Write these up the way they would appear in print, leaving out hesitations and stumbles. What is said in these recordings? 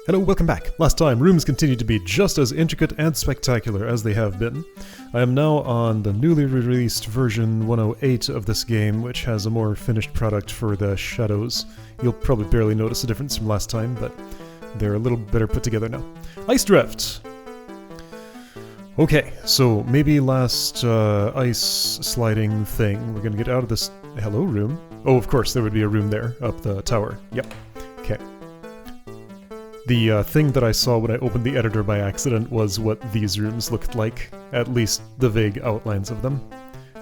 Hello, welcome back. Last time, rooms continue to be just as intricate and spectacular as they have been. I am now on the newly released version 108 of this game, which has a more finished product for the shadows. You'll probably barely notice a difference from last time, but they're a little better put together now. Ice Drift! Okay, so maybe last ice sliding thing. We're gonna get out of this... Hello, room? Oh, of course, there would be a room there, up the tower. Yep. Okay. The thing that I saw when I opened the editor by accident was what these rooms looked like, at least the vague outlines of them.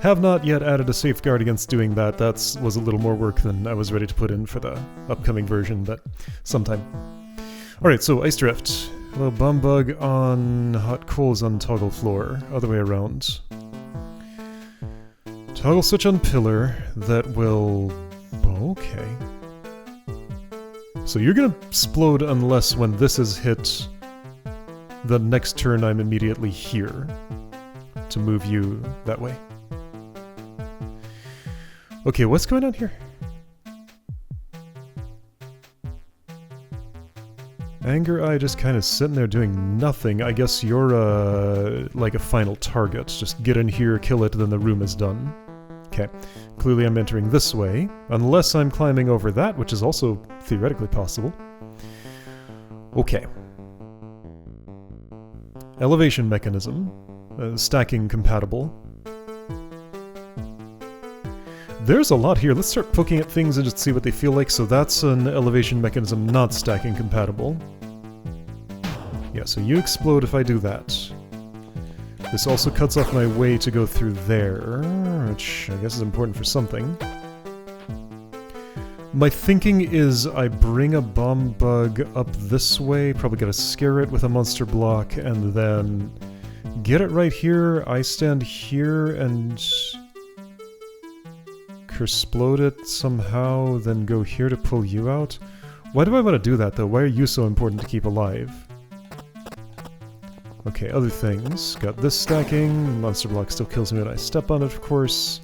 Have not yet added a safeguard against doing that. That was a little more work than I was ready to put in for the upcoming version, but sometime. Alright, so Ice Drift. Hello, Bomb Bug on Hot Coals on Toggle Floor. Other way around. Toggle switch on pillar that will... Okay. So you're gonna explode unless when this is hit, the next turn I'm immediately here to move you that way. Okay, what's going on here? Anger Eye just kind of sitting there doing nothing. I guess you're like a final target. Just get in here, kill it, then the room is done. Okay. Clearly I'm entering this way, unless I'm climbing over that, which is also theoretically possible. Okay. Elevation mechanism. Stacking compatible. There's a lot here. Let's start poking at things and just see what they feel like. So that's an elevation mechanism not stacking compatible. Yeah, so you explode if I do that. This also cuts off my way to go through there, which I guess is important for something. My thinking is I bring a bomb bug up this way, probably gotta scare it with a monster block, and then get it right here, I stand here and explode it somehow, then go here to pull you out. Why do I want to do that though? Why are you so important to keep alive? Okay, other things. Got this stacking. Monster block still kills me when I step on it, of course.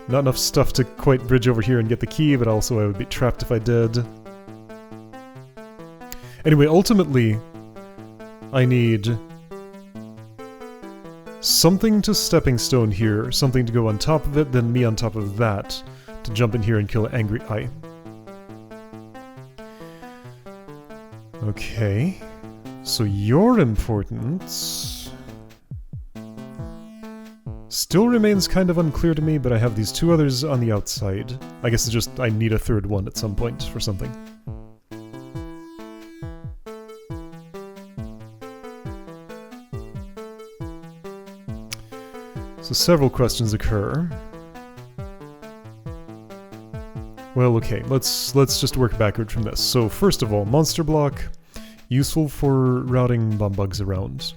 Not enough stuff to quite bridge over here and get the key, but also I would be trapped if I did. Anyway, ultimately, I need something to stepping stone here, something to go on top of it, then me on top of that to jump in here and kill Angry Eye. Okay. So your importance still remains kind of unclear to me, but I have these two others on the outside. I guess it's just I need a third one at some point for something. So several questions occur. Well, okay, let's just work backward from this. So first of all, monster block. Useful for routing bomb bugs around.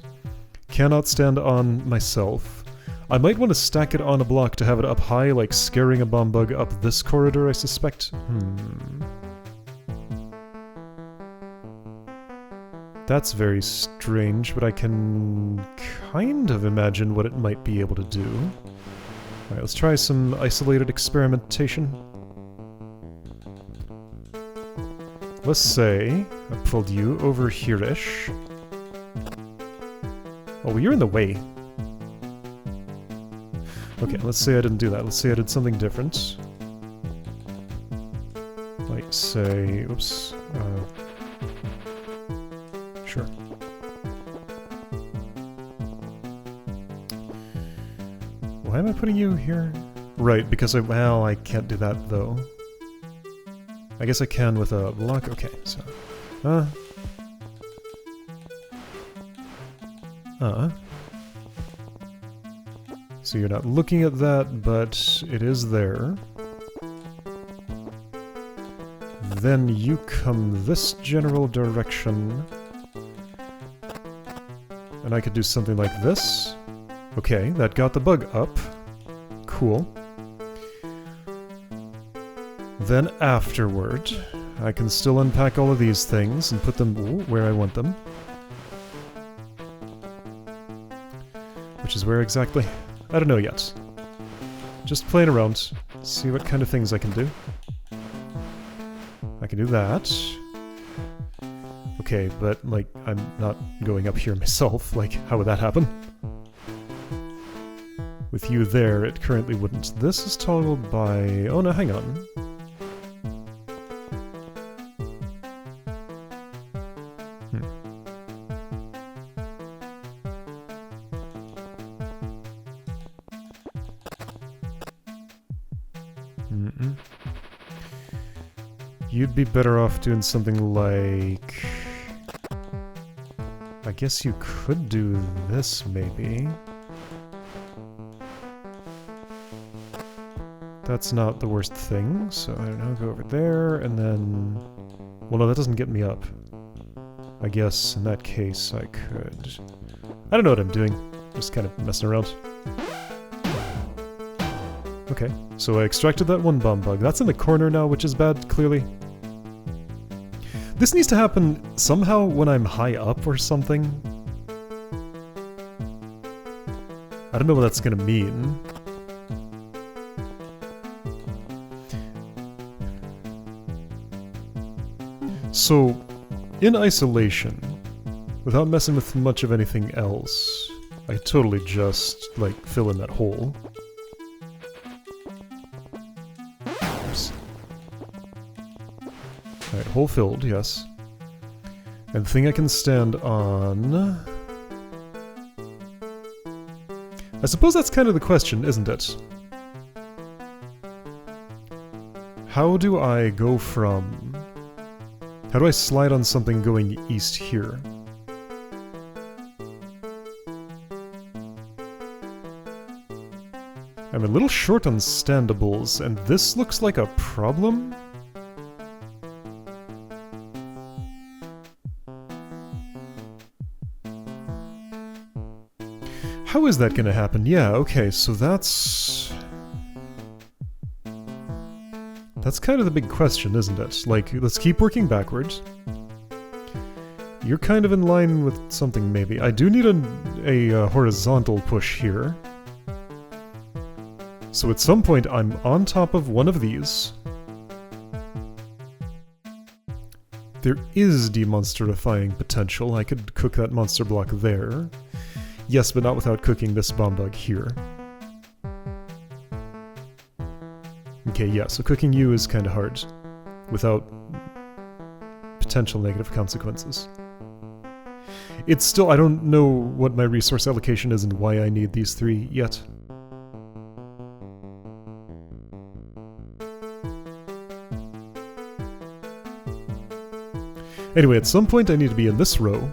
Cannot stand on myself. I might want to stack it on a block to have it up high, like scaring a bomb bug up this corridor, I suspect. That's very strange, but I can kind of imagine what it might be able to do. Alright, let's try some isolated experimentation. Let's say I pulled you over here-ish. Oh, well, you're in the way. Okay, let's say I didn't do that. Let's say I did something different. Like, say... Oops. Sure. Why am I putting you here? Right, because well, I can't do that, though. I guess I can with a block. Okay, so... So you're not looking at that, but it is there. Then you come this general direction. And I could do something like this. Okay, that got the bug up. Cool. Then afterward, I can still unpack all of these things and put them where I want them. Which is where exactly? I don't know yet. Just playing around, see what kind of things I can do. I can do that. okay, but, like, I'm not going up here myself. Like, how would that happen? With you there, it currently wouldn't. This is toggled by... Oh, no, hang on. You'd be better off doing something like... I guess you could do this, maybe. That's not the worst thing, so I don't know, go over there, and then... Well, no, that doesn't get me up. I guess, in that case, I could... I don't know what I'm doing. Just kind of messing around. Okay, so I extracted that one bomb bug. That's in the corner now, which is bad, clearly. This needs to happen somehow when I'm high up or something. I don't know what that's gonna mean. So, in isolation, without messing with much of anything else, I totally just, like, fill in that hole. Alright, hole filled, yes. And the thing I can stand on... I suppose that's kind of the question, isn't it? How do I go from... How do I slide on something going east here? I'm a little short on standables, and this looks like a problem? How is that gonna happen? Yeah, okay, so that's kind of the big question, isn't it? Like, let's keep working backwards. You're kind of in line with something, maybe. I do need a horizontal push here. So at some point, I'm on top of one of these. There is demonsterifying potential. I could cook that monster block there. Yes, but not without cooking this bomb bug here. Okay, yeah, so cooking you is kind of hard. Without potential negative consequences. It's still... I don't know what my resource allocation is and why I need these three yet. Anyway, at some point I need to be in this row.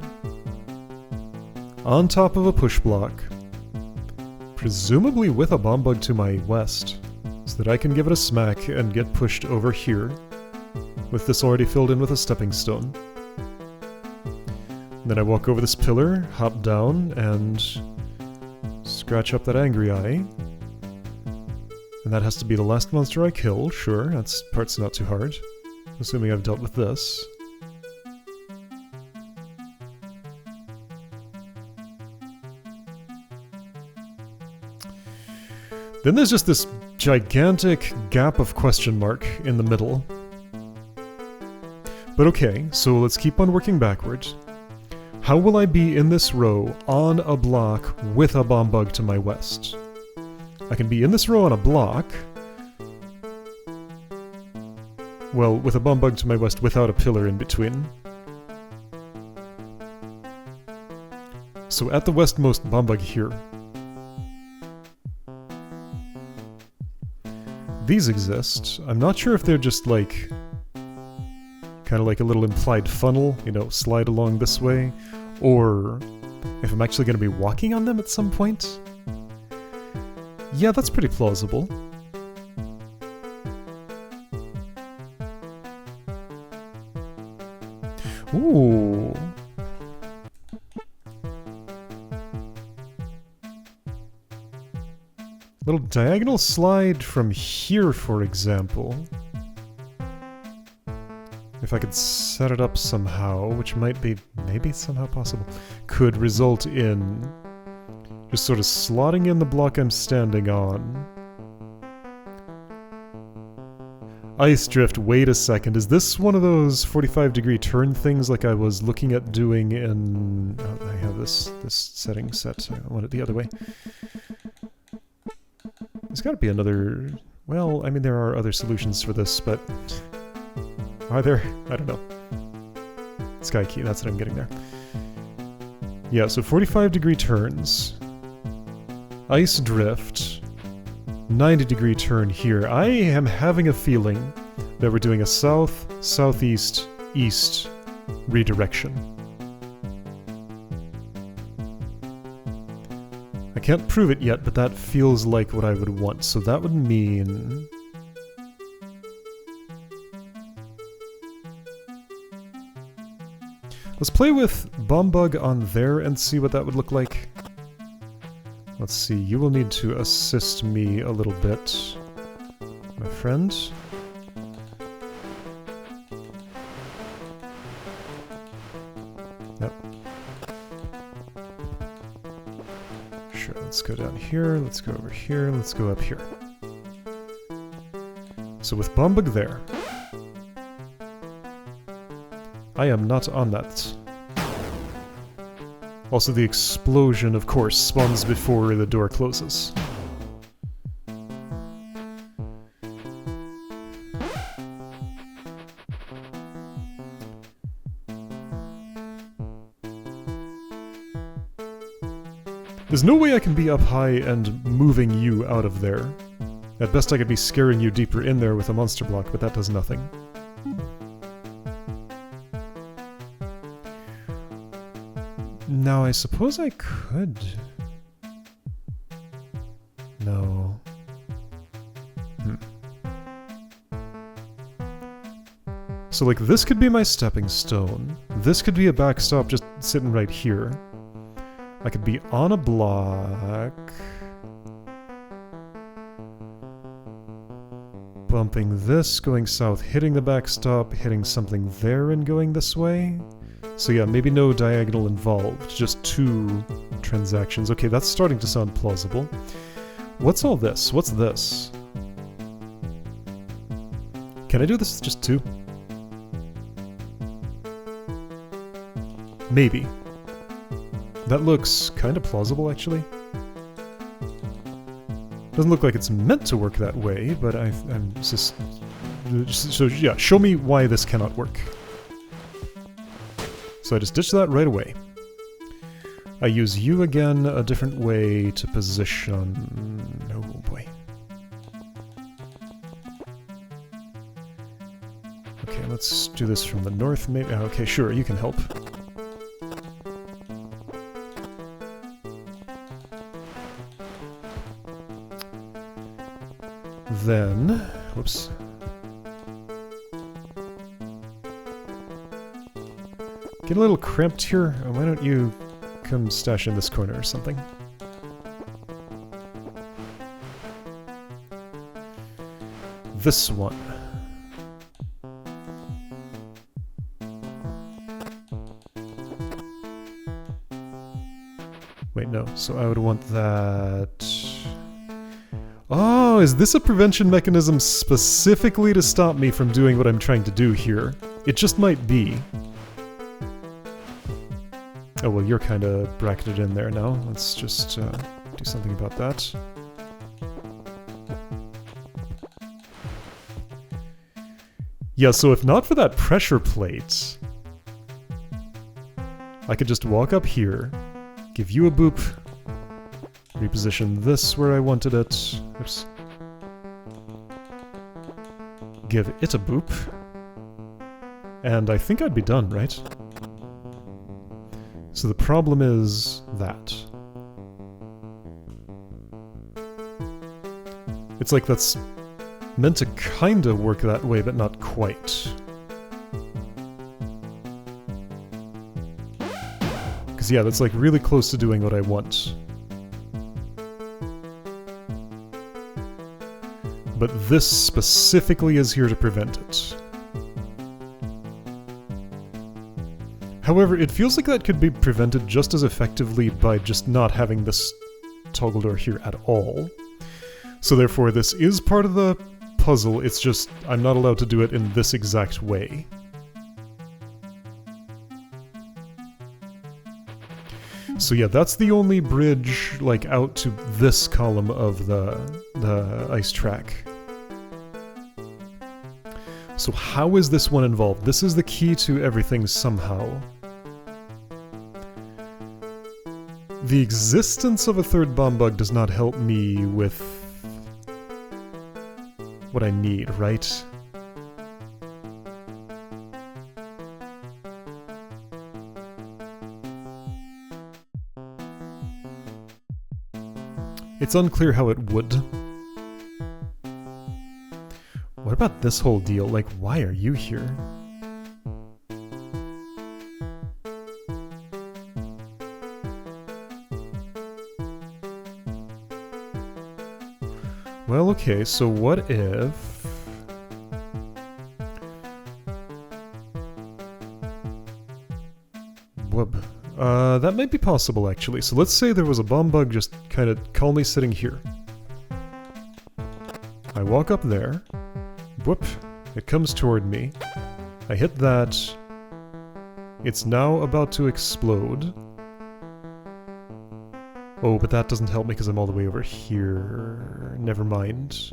On top of a push block. Presumably with a bomb bug to my west. So that I can give it a smack and get pushed over here. With this already filled in with a stepping stone. Then I walk over this pillar, hop down, and scratch up that angry eye. And that has to be the last monster I kill, sure, that part's not too hard. Assuming I've dealt with this. Then there's just this gigantic gap of question mark in the middle. But okay, so let's keep on working backwards. How will I be in this row on a block with a bomb bug to my west? I can be in this row on a block. Well, with a bomb bug to my west without a pillar in between. So at the westmost bomb bug here. These exist. I'm not sure if they're just like... kind of like a little implied funnel, you know, slide along this way, or if I'm actually going to be walking on them at some point. Yeah, that's pretty plausible. Ooh. Little diagonal slide from here, for example. If I could set it up somehow, which might be maybe somehow possible, could result in just sort of slotting in the block I'm standing on. Ice drift, wait a second. Is this one of those 45-degree turn things like I was looking at doing in... Oh, I have this setting set. I want it the other way. There's got to be another... Well, I mean, there are other solutions for this, but... Are there? I don't know. Sky key, that's what I'm getting there. Yeah, so 45-degree turns. Ice drift. 90-degree turn here. I am having a feeling that we're doing a south, southeast, east redirection. I can't prove it yet, but that feels like what I would want. So that would mean... Let's play with Bomb Bug on there and see what that would look like. Let's see, you will need to assist me a little bit, my friend. Yep. Sure, let's go down here, let's go over here, let's go up here. So with Bomb Bug there, I am not on that. Also, the explosion, of course, spawns before the door closes. There's no way I can be up high and moving you out of there. At best I could be scaring you deeper in there with a monster block, but that does nothing. Now, I suppose I could... No. So, like, this could be my stepping stone. This could be a backstop just sitting right here. I could be on a block... Bumping this, going south, hitting the backstop, hitting something there and going this way. So yeah, maybe no diagonal involved, just two transactions. Okay, that's starting to sound plausible. What's all this? What's this? Can I do this with just two? Maybe. That looks kind of plausible, actually. Doesn't look like it's meant to work that way, but I'm just... So yeah, show me why this cannot work. So I just ditch that right away. I use you again a different way to position... Oh boy. Okay, let's do this from the north, maybe. Okay, sure, you can help. Then... Whoops. Get a little cramped here. Why don't you come stash in this corner or something? This one. Wait, no. So I would want that... Oh, is this a prevention mechanism specifically to stop me from doing what I'm trying to do here? It just might be. Oh, well, you're kind of bracketed in there now. Let's just do something about that. Yeah, so if not for that pressure plate, I could just walk up here, give you a boop, reposition this where I wanted it. Oops. Give it a boop. And I think I'd be done, right? So the problem is that. It's like that's meant to kinda work that way, but not quite. Because yeah, that's like really close to doing what I want. But this specifically is here to prevent it. However, it feels like that could be prevented just as effectively by just not having this toggle door here at all. So therefore, this is part of the puzzle, it's just I'm not allowed to do it in this exact way. So yeah, that's the only bridge, like, out to this column of the ice track. So how is this one involved? This is the key to everything somehow. The existence of a third bomb bug does not help me with what I need, right? It's unclear how it would. What about this whole deal? Like, why are you here? Well, okay, so what if... Whoop. That might be possible, actually. So let's say there was a bomb bug just kind of calmly sitting here. I walk up there. Whoop. It comes toward me. I hit that. It's now about to explode. Oh, but that doesn't help me because I'm all the way over here. Never mind.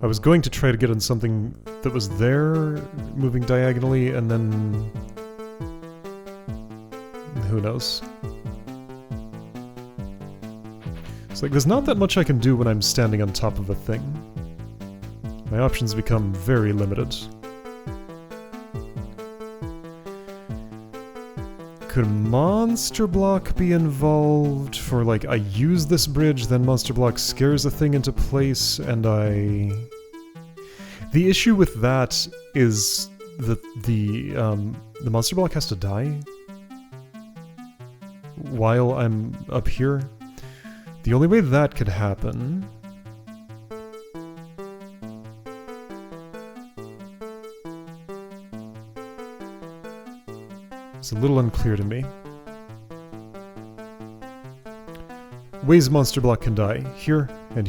I was going to try to get on something that was there, moving diagonally, and then... who knows? It's like, there's not that much I can do when I'm standing on top of a thing. My options become very limited. Could Monster Block be involved for, like, I use this bridge, then Monster Block scares a thing into place, and I... The issue with that is that the Monster Block has to die while I'm up here. The only way that could happen... It's a little unclear to me. Ways Monster Block can die. Here, and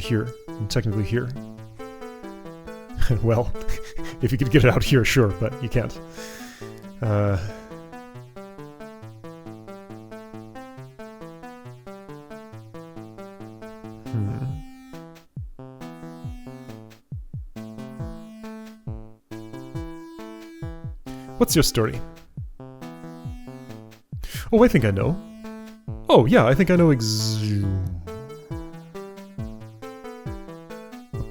technically here. Well, if you could get it out here, sure, but you can't. What's your story? Oh, I think I know. Oh, yeah, I think I know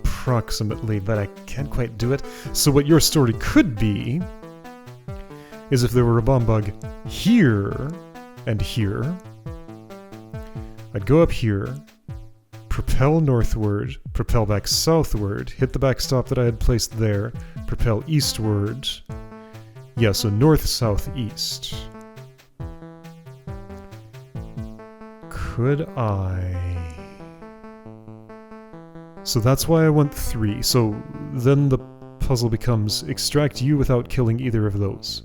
approximately, but I can't quite do it. So what your story could be is if there were a bomb bug here and here, I'd go up here, propel northward, propel back southward, hit the backstop that I had placed there, propel eastward. Yeah, so north, south, east. Could I... So that's why I want 3. So then the puzzle becomes extract you without killing either of those.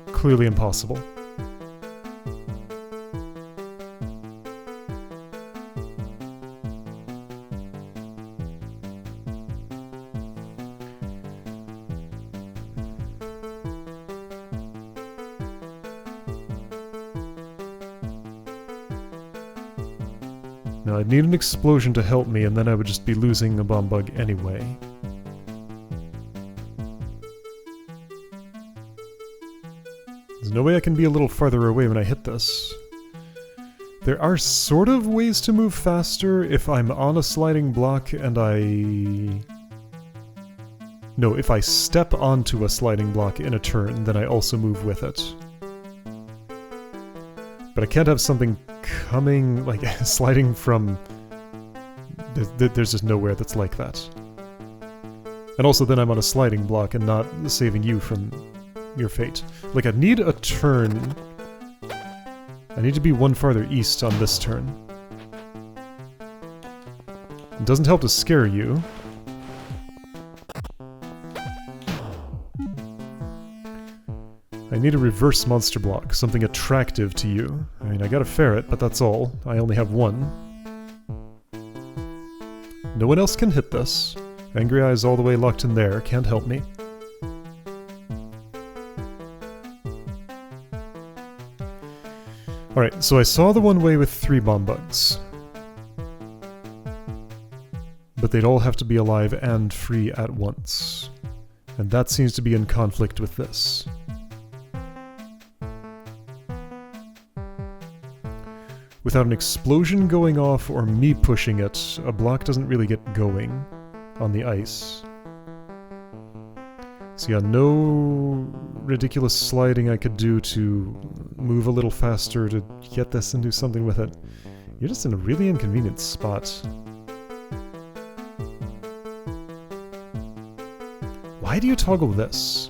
Clearly impossible. Now, I'd need an explosion to help me, and then I would just be losing a bomb bug anyway. There's no way I can be a little farther away when I hit this. There are sort of ways to move faster if I'm on a sliding block and No, if I step onto a sliding block in a turn, then I also move with it. But I can't have something coming, like, sliding from... There's just nowhere that's like that. And also then I'm on a sliding block and not saving you from your fate. Like, I'd need a turn. I need to be one farther east on this turn. It doesn't help to scare you. I need a reverse monster block, something attractive to you. I mean, I got a ferret, but that's all. I only have one. No one else can hit this. Angry Eyes all the way locked in there, can't help me. Alright, so I saw the one way with 3 bomb bugs. But they'd all have to be alive and free at once. And that seems to be in conflict with this. Without an explosion going off or me pushing it, a block doesn't really get going on the ice. So yeah, no ridiculous sliding I could do to move a little faster to get this and do something with it. You're just in a really inconvenient spot. Why do you toggle this?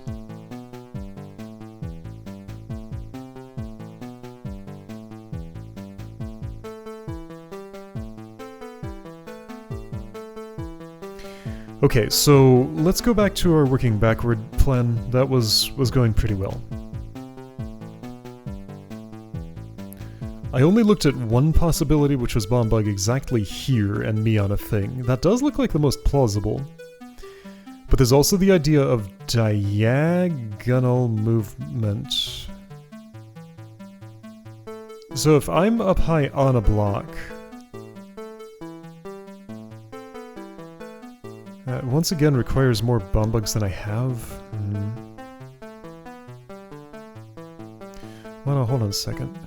Okay, so let's go back to our working backward plan. That was going pretty well. I only looked at one possibility, which was bomb bug exactly here and me on a thing. That does look like the most plausible. But there's also the idea of diagonal movement. So if I'm up high on a block, once again requires more bomb bugs than I have. Well, no, hold on a second.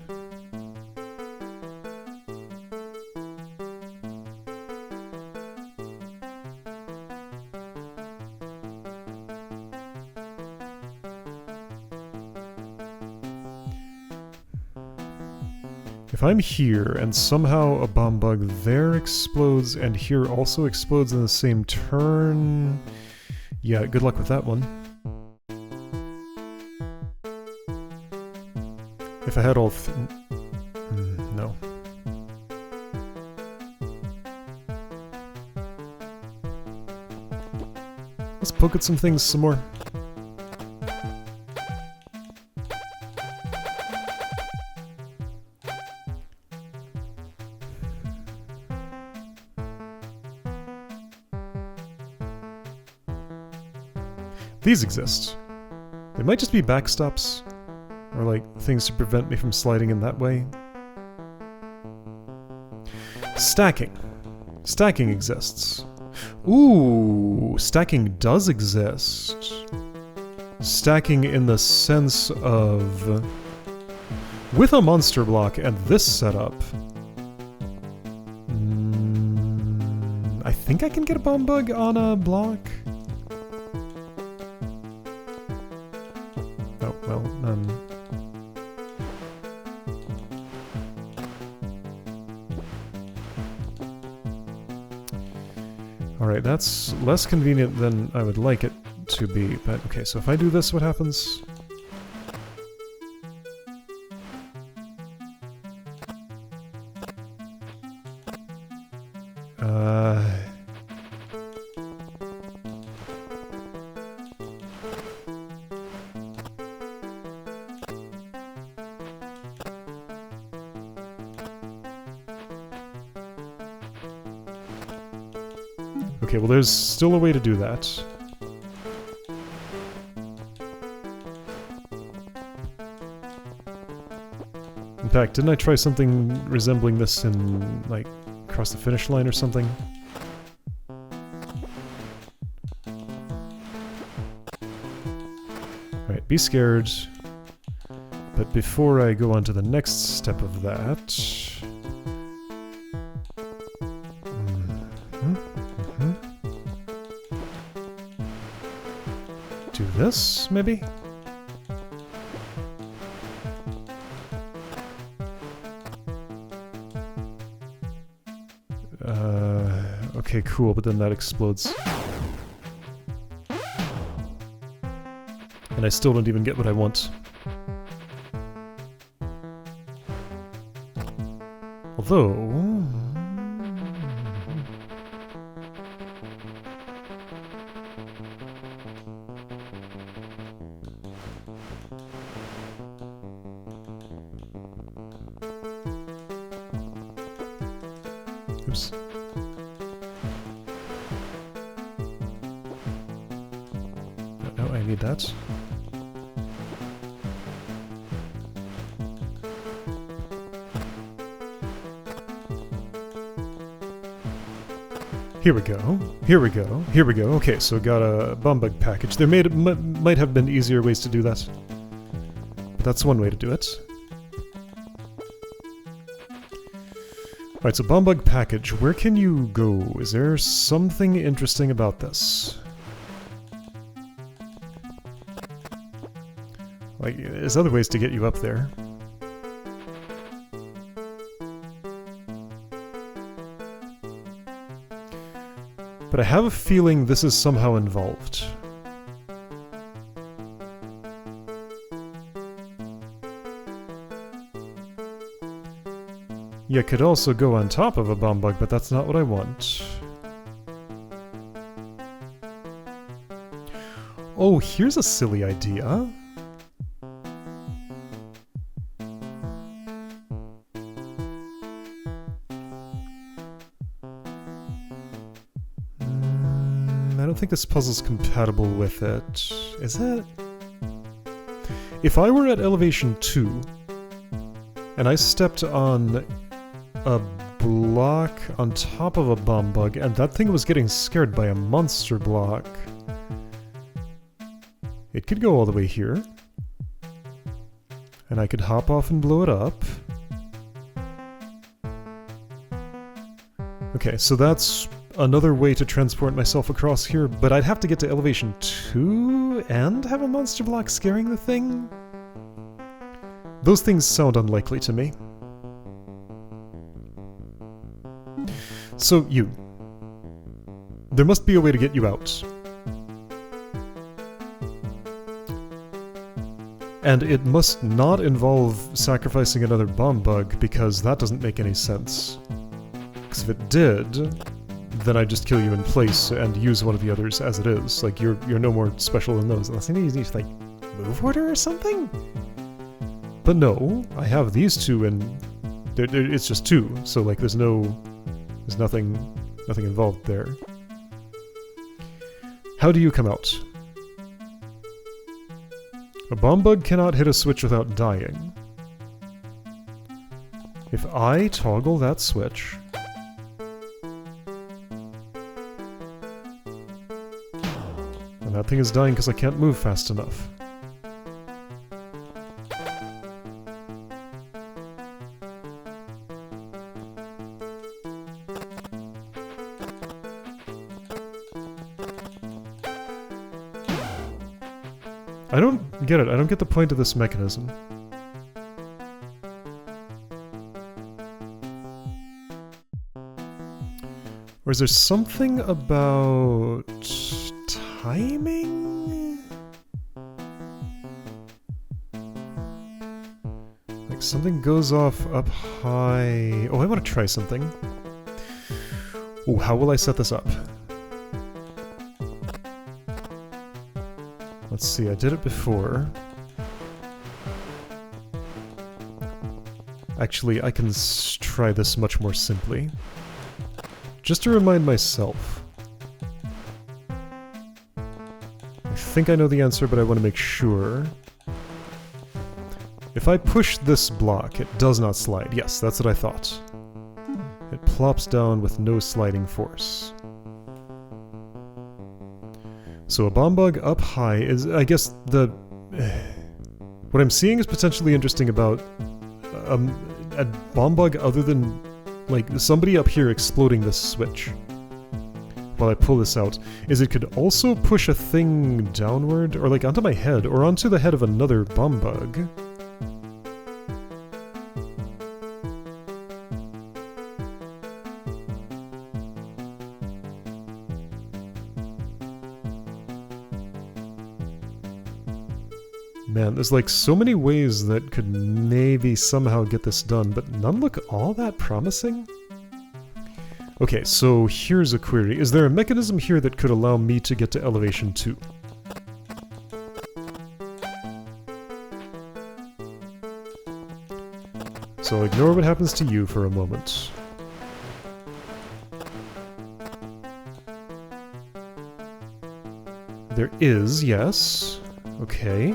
If I'm here and somehow a bomb bug there explodes and here also explodes in the same turn... Yeah, good luck with that one. If I had all no. Let's poke at some things some more. These exist. They might just be backstops, or like things to prevent me from sliding in that way. Stacking. Stacking exists. Ooh, stacking does exist. Stacking in the sense of... with a monster block and this setup... I think I can get a bomb bug on a block? Oh, well, Alright, that's less convenient than I would like it to be, but okay, so if I do this, what happens? Okay, well there's still a way to do that. In fact, didn't I try something resembling this in, like, across the finish line or something? Alright, be scared. But before I go on to the next step of that... do this, maybe? Okay, cool, but then that explodes. And I still don't even get what I want. Although... rooms. No, I need that. Here we go. Here we go. Here we go. Okay, so got a bomb bug package. There might have been easier ways to do that. But that's one way to do it. Alright, so bomb bug package. Where can you go? Is there something interesting about this? Like, there's other ways to get you up there. But I have a feeling this is somehow involved. You could also go on top of a bomb bug, but that's not what I want. Oh, here's a silly idea. I don't think this puzzle's compatible with it. Is it? If I were at elevation 2, and I stepped on a block on top of a bomb bug, and that thing was getting scared by a monster block, it could go all the way here. And I could hop off and blow it up. Okay, so that's another way to transport myself across here, but I'd have to get to elevation 2 and have a monster block scaring the thing? Those things sound unlikely to me. So, you. There must be a way to get you out. And it must not involve sacrificing another bomb bug, because that doesn't make any sense. Because if it did, then I'd just kill you in place and use one of the others as it is. Like, you're no more special than those, unless I need to, like, move order or something? But no, I have these two, and it's just two, so, like, there's nothing involved there. How do you come out? A bomb bug cannot hit a switch without dying. If I toggle that switch, and that thing is dying because I can't move fast enough. I don't get it. I don't get the point of this mechanism. Or is there something about timing? Like something goes off up high. Oh, I want to try something. Oh, how will I set this up? Let's see, I did it before. Actually, I can try this much more simply. Just to remind myself. I think I know the answer, but I want to make sure. If I push this block, it does not slide. Yes, that's what I thought. It plops down with no sliding force. So a bomb bug up high is, I guess, the... What I'm seeing is potentially interesting about a bomb bug other than, like, somebody up here exploding this switch while I pull this out, is it could also push a thing downward, or like onto my head, or onto the head of another bomb bug. Man, there's like so many ways that could maybe somehow get this done, but none look all that promising. Okay, so here's a query. Is there a mechanism here that could allow me to get to elevation 2? So ignore what happens to you for a moment. There is, yes. Okay.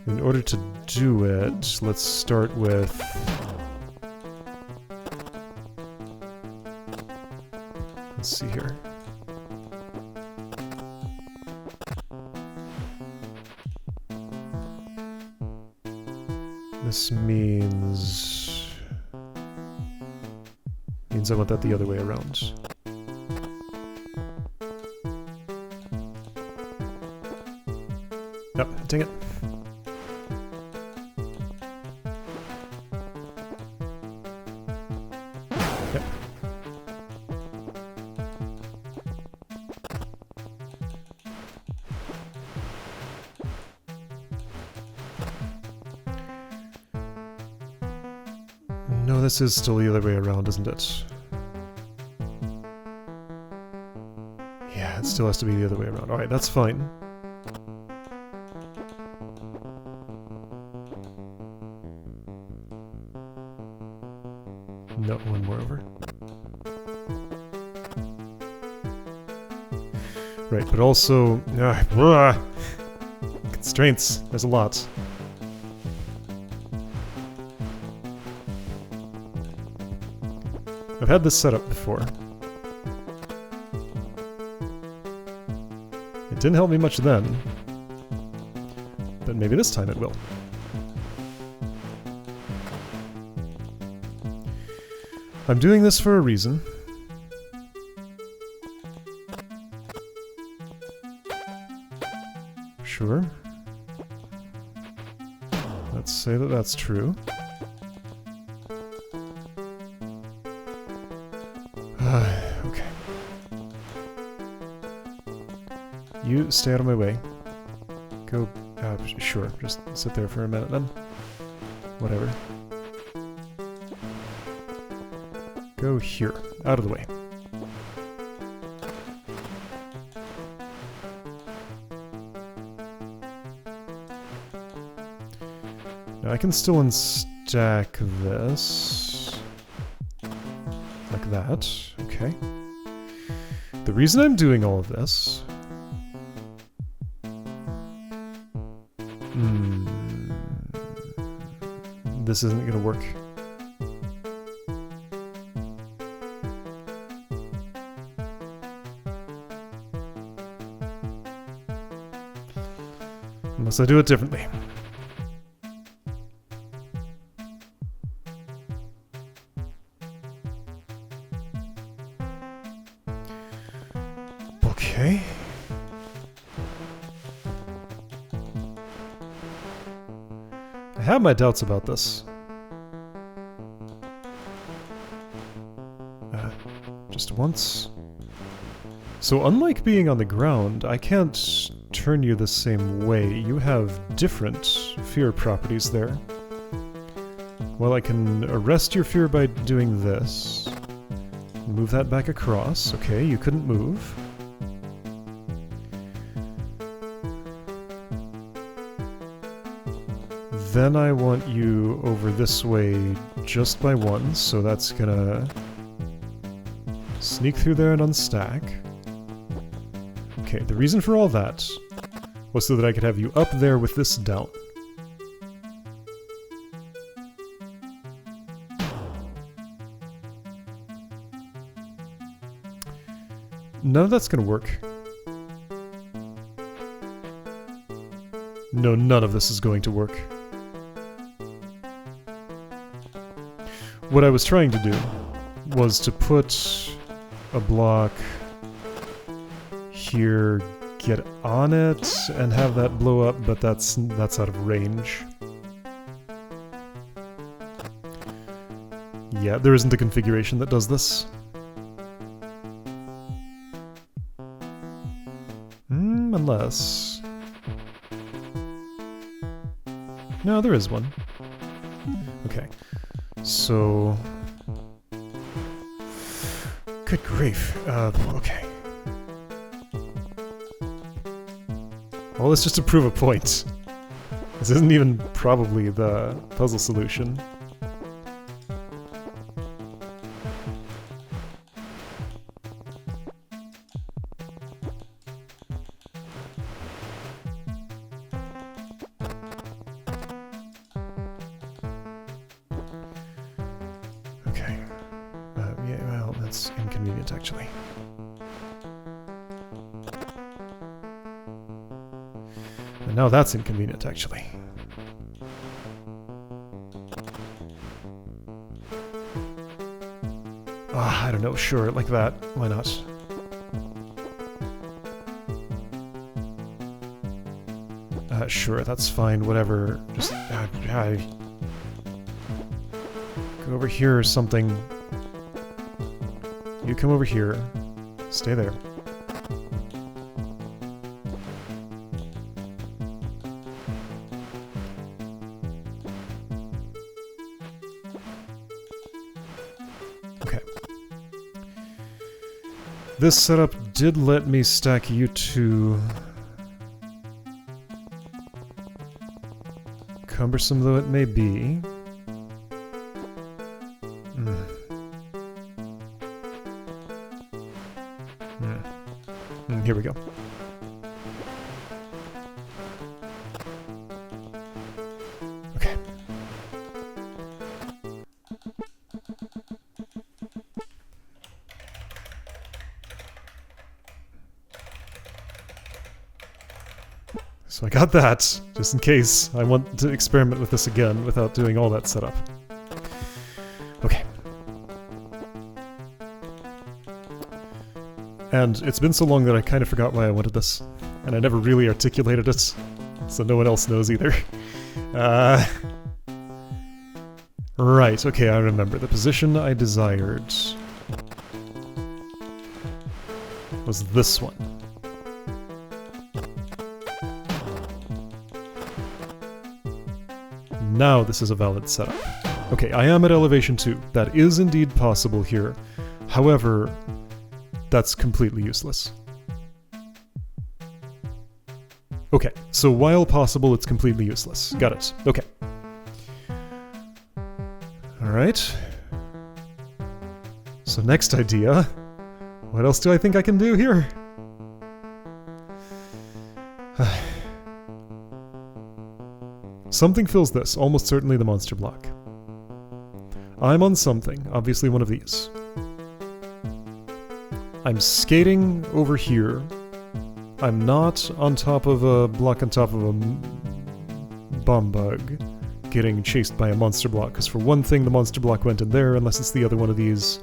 In order to do it, let's start with... Let's see here. This means I want that the other way around. Oh, dang it. Yep. No, this is still the other way around, isn't it? Yeah, it still has to be the other way around. Alright, that's fine. No, one more over. Right, but also... constraints. There's a lot. I've had this set up before. It didn't help me much then, but maybe this time it will. I'm doing this for a reason. Sure. Let's say that that's true. Okay. You stay out of my way. Go... sure, just sit there for a minute then. Whatever. Go here. Out of the way. Now I can still unstack this. Like that. Okay. The reason I'm doing all of this... This isn't gonna work. Unless I do it differently. Okay. I have my doubts about this. Just once. So unlike being on the ground, I can't turn you the same way. You have different fear properties there. Well, I can arrest your fear by doing this. Move that back across. Okay, you couldn't move. Then I want you over this way just by one, so that's gonna sneak through there and unstack. Okay, the reason for all that was so that I could have you up there with this down. None of that's gonna work. No, none of this is going to work. What I was trying to do was to put a block here, get on it, and have that blow up, but that's out of range. Yeah, there isn't a configuration that does this. Unless... No, there is one. Okay. So... Good grief. Okay. Well, let's just to prove a point. This isn't even probably the puzzle solution. that's inconvenient, actually. And now that's inconvenient, actually. I don't know, sure, like that. Why not? Sure, that's fine, whatever. Just, go over here or something. You come over here. Stay there. Okay. This setup did let me stack you two. Cumbersome though it may be. Here we go. Okay. So I got that, just in case I want to experiment with this again without doing all that setup. Okay. And it's been so long that I kind of forgot why I wanted this, and I never really articulated it, so no one else knows either. Right, okay, I remember. The position I desired was this one. Now this is a valid setup. Okay, I am at elevation 2. That is indeed possible here. However, that's completely useless. Okay, so while possible, it's completely useless. Got it. Okay. Alright. So next idea. What else do I think I can do here? Something fills this, almost certainly the monster block. I'm on something, obviously one of these. I'm skating over here. I'm not on top of a block on top of a bomb bug getting chased by a monster block, because for one thing the monster block went in there, unless it's the other one of these.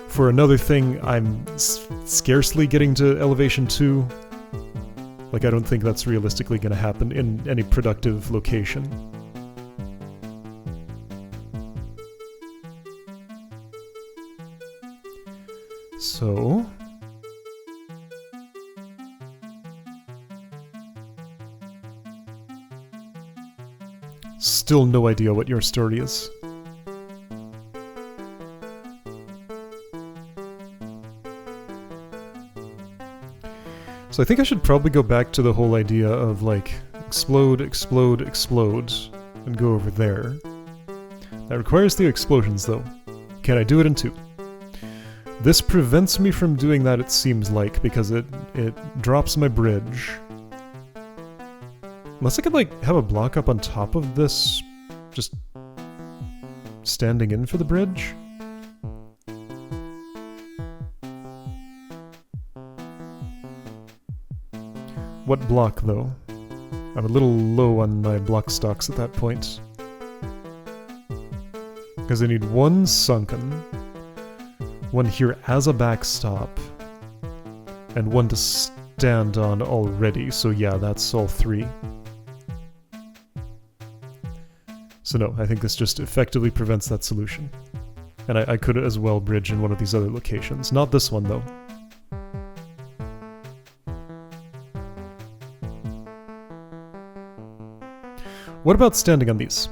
For another thing, I'm scarcely getting to elevation 2. Like, I don't think that's realistically going to happen in any productive location. So... Still no idea what your story is. So I think I should probably go back to the whole idea of, like, explode, explode, explode, and go over there. That requires the explosions, though. Can I do it in 2? This prevents me from doing that, it seems like, because it drops my bridge. Unless I could, like, have a block up on top of this, just standing in for the bridge? What block, though? I'm a little low on my block stocks at that point. Because I need one sunken, one here as a backstop, and one to stand on already, so yeah, that's all 3. So no, I think this just effectively prevents that solution. And I could as well bridge in one of these other locations. Not this one, though. What about standing on these?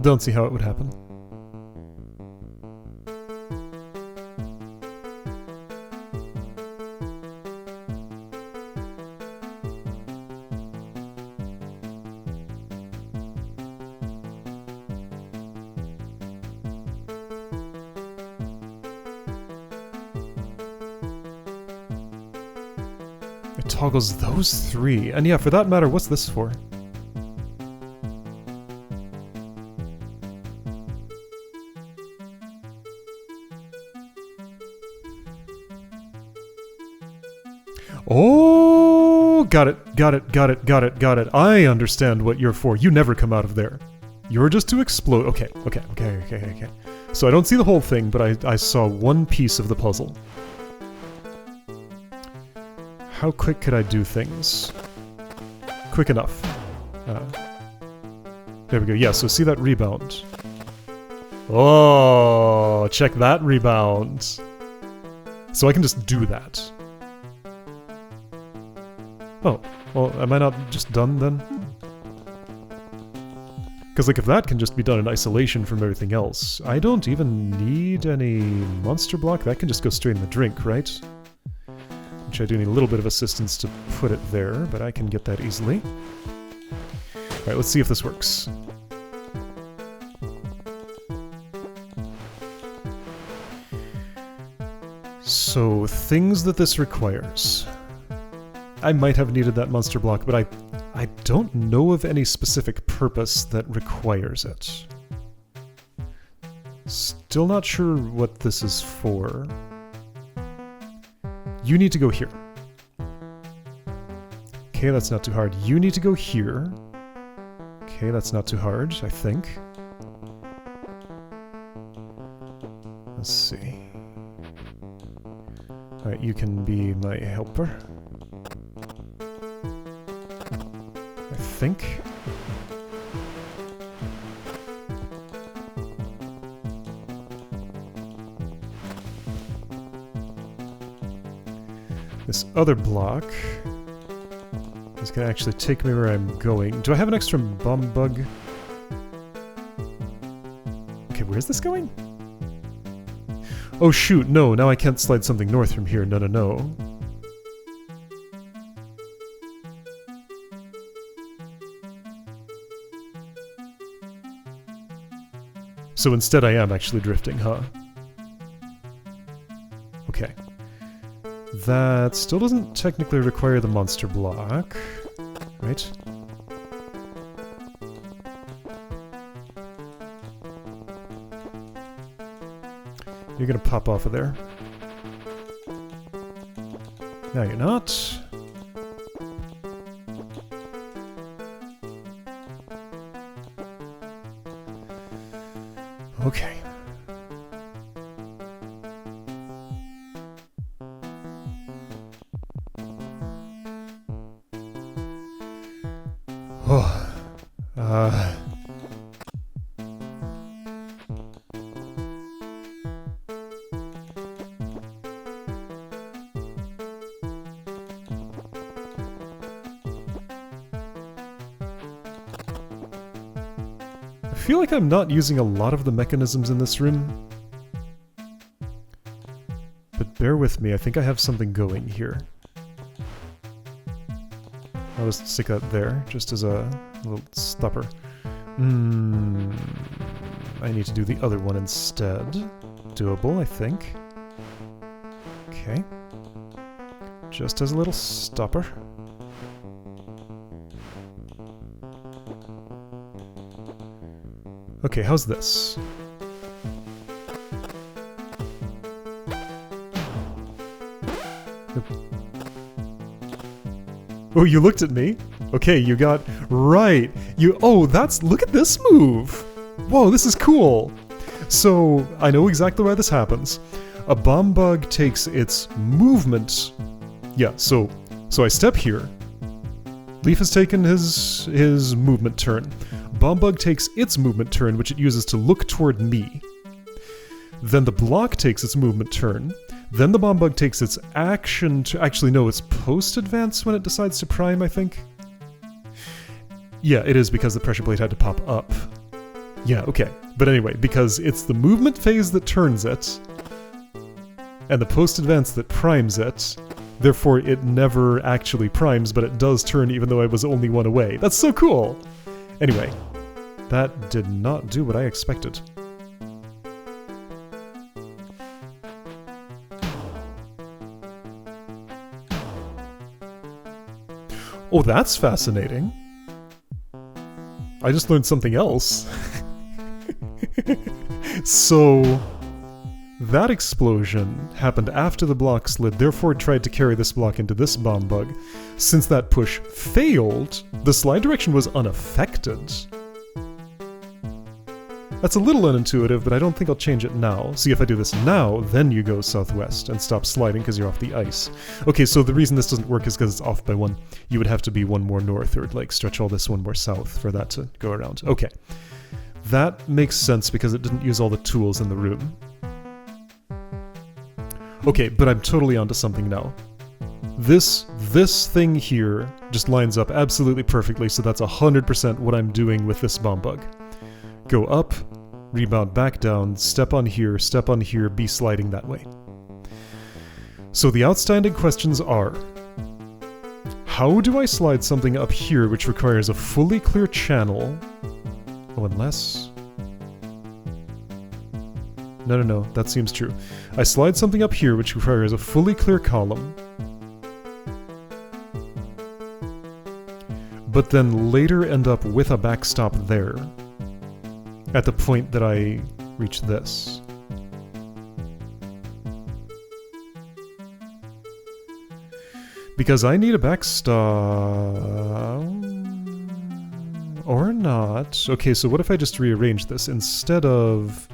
Don't see how it would happen. It toggles those 3. And yeah, for that matter, what's this for? Oh, got it, got it, got it, got it, got it. I understand what you're for. You never come out of there. You're just to explode. Okay, okay, okay, okay, okay. So I don't see the whole thing, but I saw one piece of the puzzle. How quick could I do things? Quick enough. There we go. Yeah, so see that rebound. Oh, check that rebound. So I can just do that. Oh, well, am I not just done then? Because, like, if that can just be done in isolation from everything else, I don't even need any monster block. That can just go straight in the drink, right? Which I do need a little bit of assistance to put it there, but I can get that easily. Alright, let's see if this works. So, things that this requires. I might have needed that monster block, but I don't know of any specific purpose that requires it. Still not sure what this is for. You need to go here. Okay, that's not too hard. You need to go here. Okay, that's not too hard, I think. Let's see. Alright, you can be my helper. I think. This other block is going to actually take me where I'm going. Do I have an extra bomb bug? Okay, where's this going? Oh shoot, no, now I can't slide something north from here. No, no, no. So instead I am actually drifting, huh? Okay. That still doesn't technically require the monster block, right? You're gonna pop off of there. No, you're not. Okay. Oh. I feel like I'm not using a lot of the mechanisms in this room. But bear with me, I think I have something going here. I'll just stick that there, just as a little stopper. I need to do the other one instead. Doable, I think. Okay. Just as a little stopper. Okay, how's this? Oh, you looked at me? Okay, you got... Right! Oh, that's... Look at this move! Whoa, this is cool! So, I know exactly why this happens. A bomb bug takes its movement... Yeah, so I step here. Leaf has taken his movement turn. Bomb bug takes its movement turn, which it uses to look toward me. Then the block takes its movement turn. Then the bomb bug takes its action to... Actually, no, it's post-advance when it decides to prime, I think. Yeah, it is because the pressure plate had to pop up. Yeah, okay. But anyway, because it's the movement phase that turns it, and the post-advance that primes it, therefore it never actually primes, but it does turn even though I was only one away. That's so cool! Anyway, that did not do what I expected. Oh, that's fascinating. I just learned something else. So, That explosion happened after the block slid, therefore tried to carry this block into this bomb bug. Since that push failed, the slide direction was unaffected. That's a little unintuitive, but I don't think I'll change it now. See, if I do this now, then you go southwest and stop sliding because you're off the ice. Okay, so the reason this doesn't work is because it's off by one. You would have to be one more north, or like stretch all this one more south for that to go around. Okay. That makes sense because it didn't use all the tools in the room. Okay, but I'm totally onto something now. This thing here just lines up absolutely perfectly, so that's 100% what I'm doing with this bomb bug. Go up, rebound back down, step on here, be sliding that way. So the outstanding questions are, how do I slide something up here which requires a fully clear channel? Oh, unless... No, that seems true. I slide something up here which requires a fully clear column, but then later end up with a backstop there, at the point that I reach this. Because I need a backstop... or not. Okay, so what if I just rearrange this? Instead of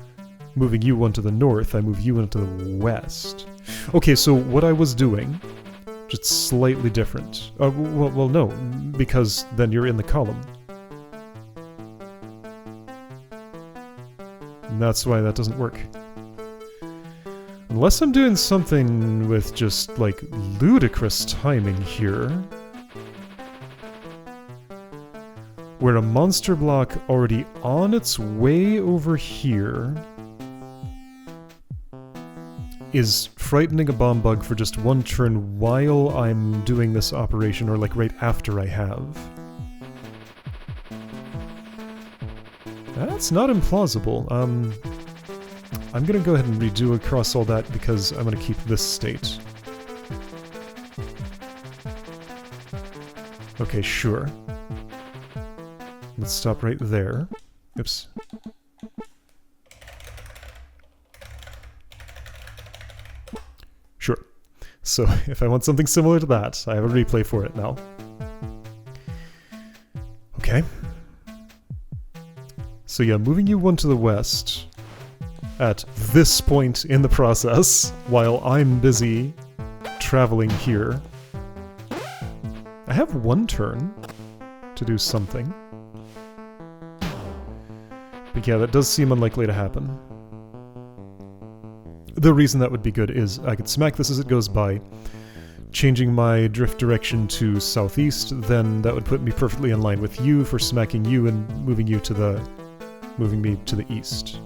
moving you one to the north, I move you one to the west. Okay, so what I was doing, just slightly different. Well, no, because then you're in the column. And that's why that doesn't work. Unless I'm doing something with just, like, ludicrous timing here, where a monster block already on its way over here is frightening a bomb bug for just one turn while I'm doing this operation, or like right after I have. That's not implausible. I'm gonna go ahead and redo across all that because I'm gonna keep this state. Okay, sure. Let's stop right there. Oops. Sure. So if I want something similar to that, I have a replay for it now. Okay. So yeah, moving you one to the west at this point in the process, while I'm busy traveling here. I have one turn to do something. But yeah, that does seem unlikely to happen. The reason that would be good is I could smack this as it goes by, changing my drift direction to southeast, then that would put me perfectly in line with you for smacking you and moving me to the east.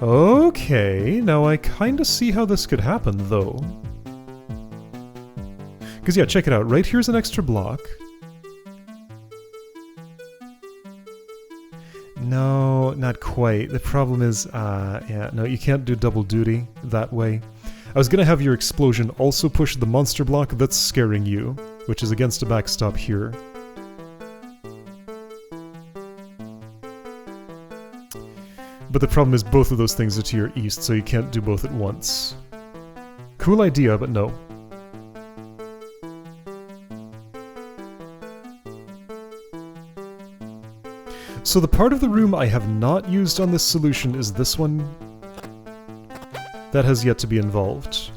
Okay, now I kinda see how this could happen, though. Because yeah, check it out. Right here's an extra block. No, not quite. The problem is, yeah, no, you can't do double duty that way. I was gonna have your explosion also push the monster block that's scaring you, which is against a backstop here. But the problem is both of those things are to your east, so you can't do both at once. Cool idea, but no. So the part of the room I have not used on this solution is this one. That has yet to be involved.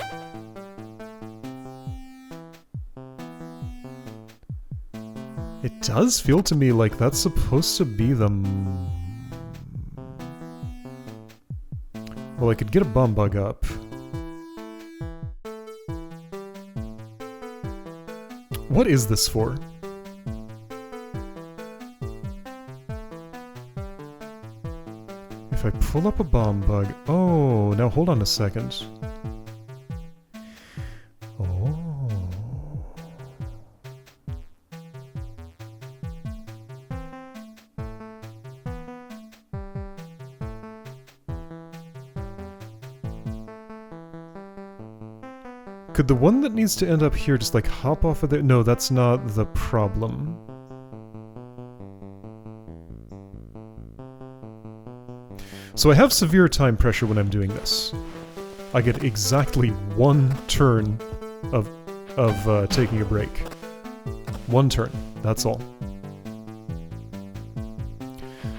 It does feel to me like that's supposed to be the... Well, I could get a bomb bug up. What is this for? If I pull up a bomb bug... Oh, now hold on a second. Oh. Could the one that needs to end up here just like hop off of there? No, that's not the problem. So I have severe time pressure when I'm doing this. I get exactly 1 turn of taking a break. 1 turn, that's all.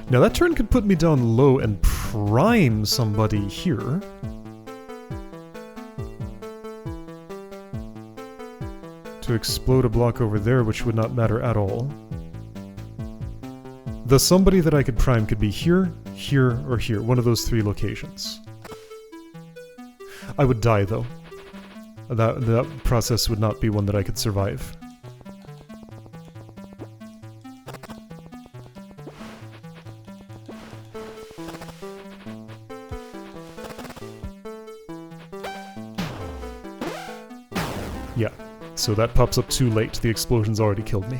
Now that turn could put me down low and prime somebody here. To explode a block over there, which would not matter at all. The somebody that I could prime could be here, here, or here. One of those 3 locations. I would die, though. That process would not be one that I could survive. Yeah, so that pops up too late. The explosion's already killed me.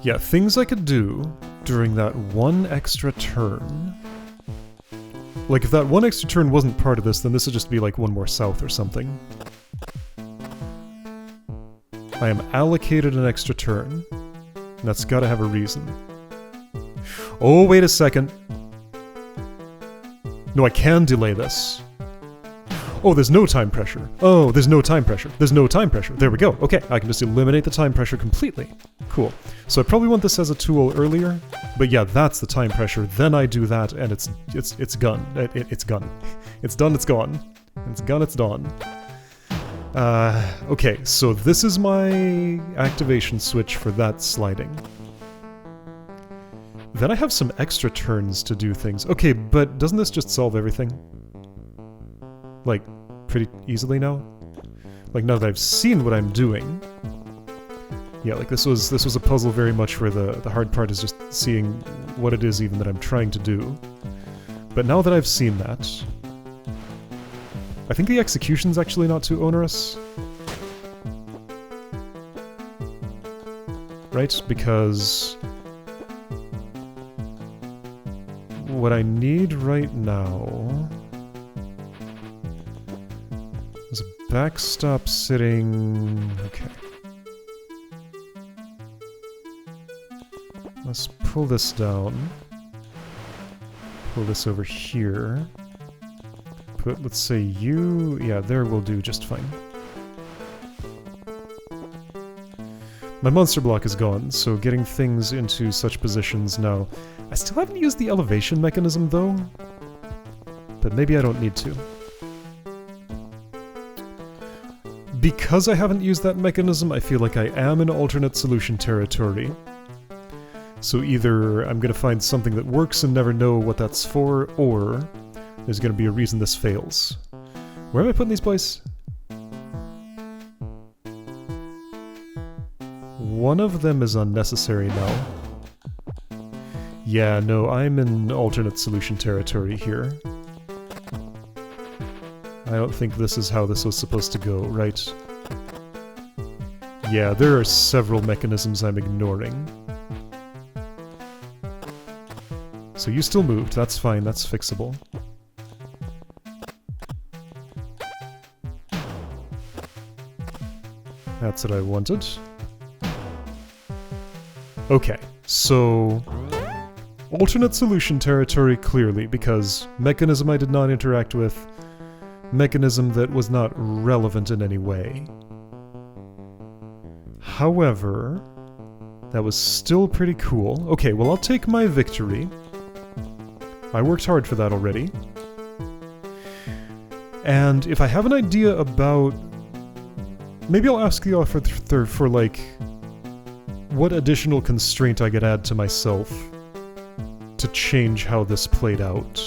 Yeah, things I could do during that 1 extra turn. Like, if that 1 extra turn wasn't part of this, then this would just be like 1 more south or something. I am allocated an extra turn. And that's gotta have a reason. Oh, wait a second. No, I can delay this. Oh, there's no time pressure. Oh, there's no time pressure. There's no time pressure. There we go. Okay, I can just eliminate the time pressure completely. Cool. So I probably want this as a tool earlier, but yeah, that's the time pressure. Then I do that, and it's gone. It's gone. It's done. It's gone. It's gone. It's done. Okay, so this is my activation switch for that sliding. Then I have some extra turns to do things. Okay, but doesn't this just solve everything? Like, pretty easily now? Like, now that I've seen what I'm doing. Yeah, like this was a puzzle very much where the hard part is just seeing what it is even that I'm trying to do. But now that I've seen that, I think the execution's actually not too onerous. Right? Because what I need right now is a backstop sitting... Okay. Let's pull this down. Pull this over here. Put, let's say you... Yeah, there will do just fine. My monster block is gone, so getting things into such positions now... I still haven't used the elevation mechanism, though. But maybe I don't need to. Because I haven't used that mechanism, I feel like I am in alternate solution territory. So either I'm going to find something that works and never know what that's for, or there's going to be a reason this fails. Where am I putting these boys? One of them is unnecessary now. Yeah, no, I'm in alternate solution territory here. I don't think this is how this was supposed to go, right? Yeah, there are several mechanisms I'm ignoring. So you still moved, that's fine, that's fixable. That's what I wanted. Okay, so... alternate solution territory, clearly, because mechanism I did not interact with, mechanism that was not relevant in any way. However, that was still pretty cool. Okay, well, I'll take my victory. I worked hard for that already. And if I have an idea about... maybe I'll ask the author for, like, what additional constraint I could add to myself to change how this played out.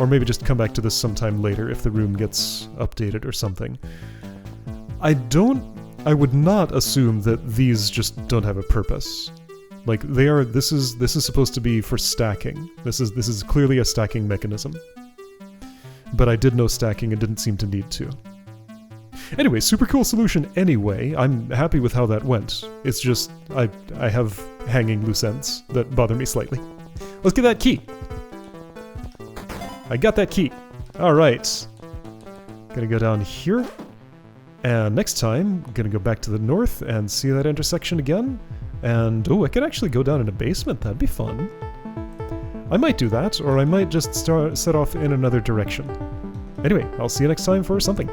Or maybe just come back to this sometime later if the room gets updated or something. I would not assume that these just don't have a purpose. Like, they are, this is supposed to be for stacking. This is clearly a stacking mechanism. but I did no stacking and didn't seem to need to. Anyway, super cool solution anyway. I'm happy with how that went. It's just, I have hanging loose ends that bother me slightly. Let's get that key. I got that key. Alright. Gonna go down here. And next time, gonna go back to the north and see that intersection again. And, oh, I could actually go down in a basement. That'd be fun. I might do that, or I might just set off in another direction. Anyway, I'll see you next time for something.